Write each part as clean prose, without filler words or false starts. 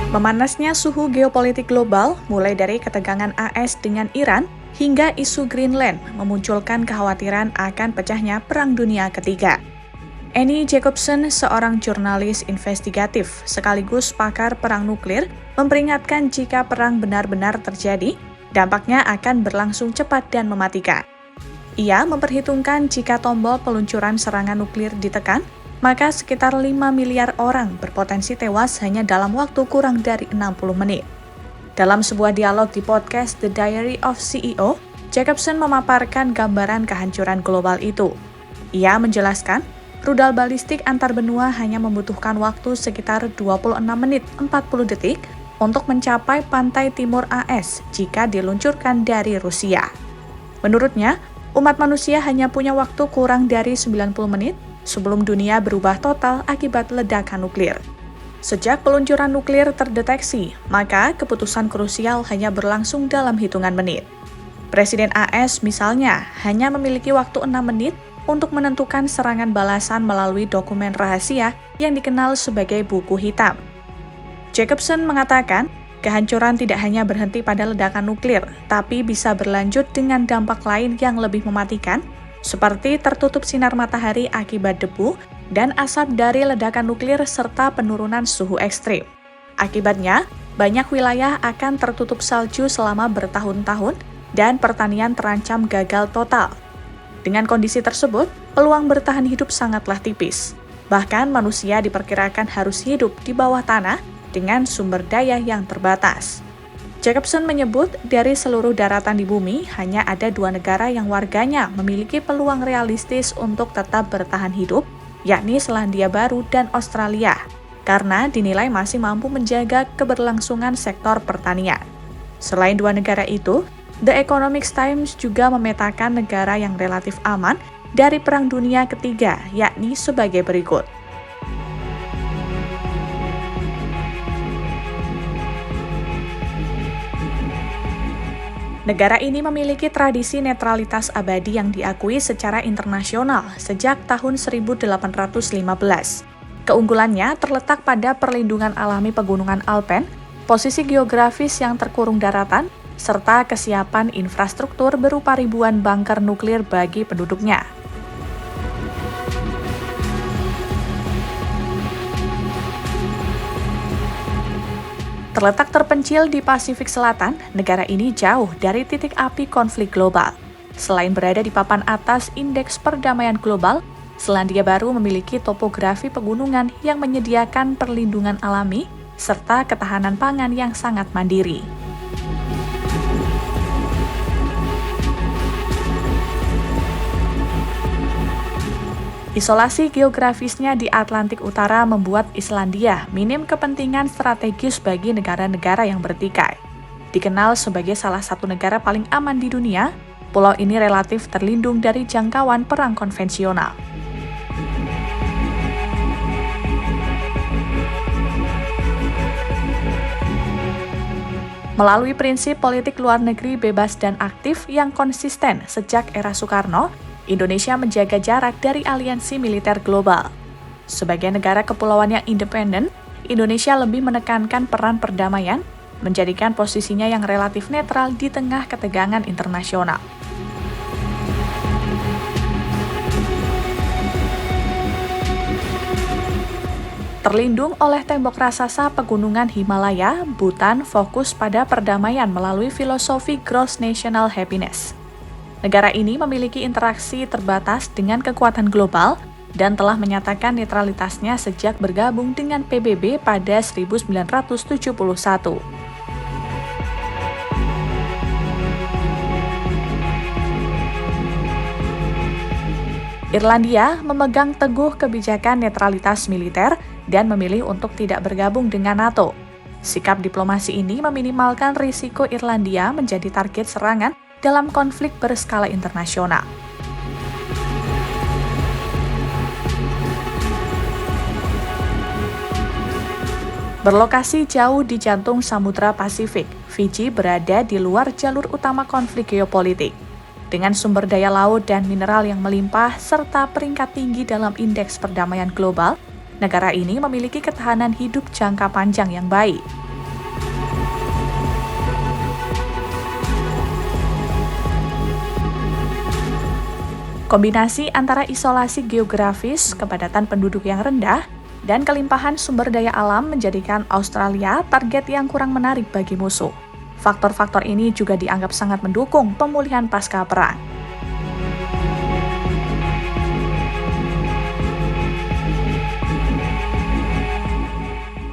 Memanasnya suhu geopolitik global, mulai dari ketegangan AS dengan Iran hingga isu Greenland, memunculkan kekhawatiran akan pecahnya Perang Dunia Ketiga. Annie Jacobsen, seorang jurnalis investigatif sekaligus pakar perang nuklir, memperingatkan jika perang benar-benar terjadi, dampaknya akan berlangsung cepat dan mematikan. Ia memperhitungkan jika tombol peluncuran serangan nuklir ditekan, maka sekitar 5 miliar orang berpotensi tewas hanya dalam waktu kurang dari 60 menit. Dalam sebuah dialog di podcast The Diary of CEO, Jacobsen memaparkan gambaran kehancuran global itu. Ia menjelaskan, rudal balistik antar benua hanya membutuhkan waktu sekitar 26 menit 40 detik untuk mencapai pantai timur AS jika diluncurkan dari Rusia. Menurutnya, umat manusia hanya punya waktu kurang dari 90 menit sebelum dunia berubah total akibat ledakan nuklir. Sejak peluncuran nuklir terdeteksi, maka keputusan krusial hanya berlangsung dalam hitungan menit. Presiden AS misalnya hanya memiliki waktu 6 menit untuk menentukan serangan balasan melalui dokumen rahasia yang dikenal sebagai buku hitam. Jacobsen mengatakan, kehancuran tidak hanya berhenti pada ledakan nuklir, tapi bisa berlanjut dengan dampak lain yang lebih mematikan, seperti tertutup sinar matahari akibat debu dan asap dari ledakan nuklir serta penurunan suhu ekstrim. Akibatnya, banyak wilayah akan tertutup salju selama bertahun-tahun dan pertanian terancam gagal total. Dengan kondisi tersebut, peluang bertahan hidup sangatlah tipis. Bahkan manusia diperkirakan harus hidup di bawah tanah dengan sumber daya yang terbatas. Jacobsen menyebut dari seluruh daratan di bumi, hanya ada 2 negara yang warganya memiliki peluang realistis untuk tetap bertahan hidup, yakni Selandia Baru dan Australia, karena dinilai masih mampu menjaga keberlangsungan sektor pertanian. Selain 2 negara itu, The Economic Times juga memetakan negara yang relatif aman dari Perang Dunia Ketiga, yakni sebagai berikut. Negara ini memiliki tradisi netralitas abadi yang diakui secara internasional sejak tahun 1815. Keunggulannya terletak pada perlindungan alami pegunungan Alpen, posisi geografis yang terkurung daratan, serta kesiapan infrastruktur berupa ribuan bunker nuklir bagi penduduknya. Terletak terpencil di Pasifik Selatan, negara ini jauh dari titik api konflik global. Selain berada di papan atas Indeks Perdamaian Global, Selandia Baru memiliki topografi pegunungan yang menyediakan perlindungan alami serta ketahanan pangan yang sangat mandiri. Isolasi geografisnya di Atlantik Utara membuat Islandia minim kepentingan strategis bagi negara-negara yang bertikai. Dikenal sebagai salah satu negara paling aman di dunia, pulau ini relatif terlindung dari jangkauan perang konvensional. Melalui prinsip politik luar negeri bebas dan aktif yang konsisten sejak era Soekarno, Indonesia menjaga jarak dari aliansi militer global. Sebagai negara kepulauan yang independen, Indonesia lebih menekankan peran perdamaian, menjadikan posisinya yang relatif netral di tengah ketegangan internasional. Terlindung oleh tembok raksasa pegunungan Himalaya, Bhutan fokus pada perdamaian melalui filosofi Gross National Happiness. Negara ini memiliki interaksi terbatas dengan kekuatan global dan telah menyatakan netralitasnya sejak bergabung dengan PBB pada 1971. Irlandia memegang teguh kebijakan netralitas militer dan memilih untuk tidak bergabung dengan NATO. Sikap diplomasi ini meminimalkan risiko Irlandia menjadi target serangan dalam konflik berskala internasional. Berlokasi jauh di jantung Samudra Pasifik, Fiji berada di luar jalur utama konflik geopolitik. Dengan sumber daya laut dan mineral yang melimpah serta peringkat tinggi dalam Indeks Perdamaian Global, negara ini memiliki ketahanan hidup jangka panjang yang baik. Kombinasi antara isolasi geografis, kepadatan penduduk yang rendah, dan kelimpahan sumber daya alam menjadikan Australia target yang kurang menarik bagi musuh. Faktor-faktor ini juga dianggap sangat mendukung pemulihan pasca perang.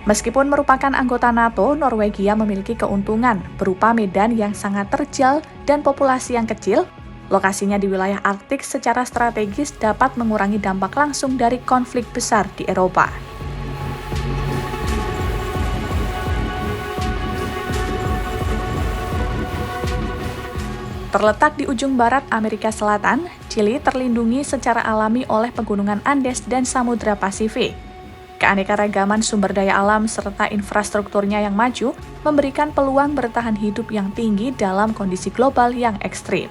Meskipun merupakan anggota NATO, Norwegia memiliki keuntungan berupa medan yang sangat terjal dan populasi yang kecil. Lokasinya di wilayah Arktik secara strategis dapat mengurangi dampak langsung dari konflik besar di Eropa. Terletak di ujung barat Amerika Selatan, Chili terlindungi secara alami oleh pegunungan Andes dan Samudra Pasifik. Keanekaragaman sumber daya alam serta infrastrukturnya yang maju memberikan peluang bertahan hidup yang tinggi dalam kondisi global yang ekstrim.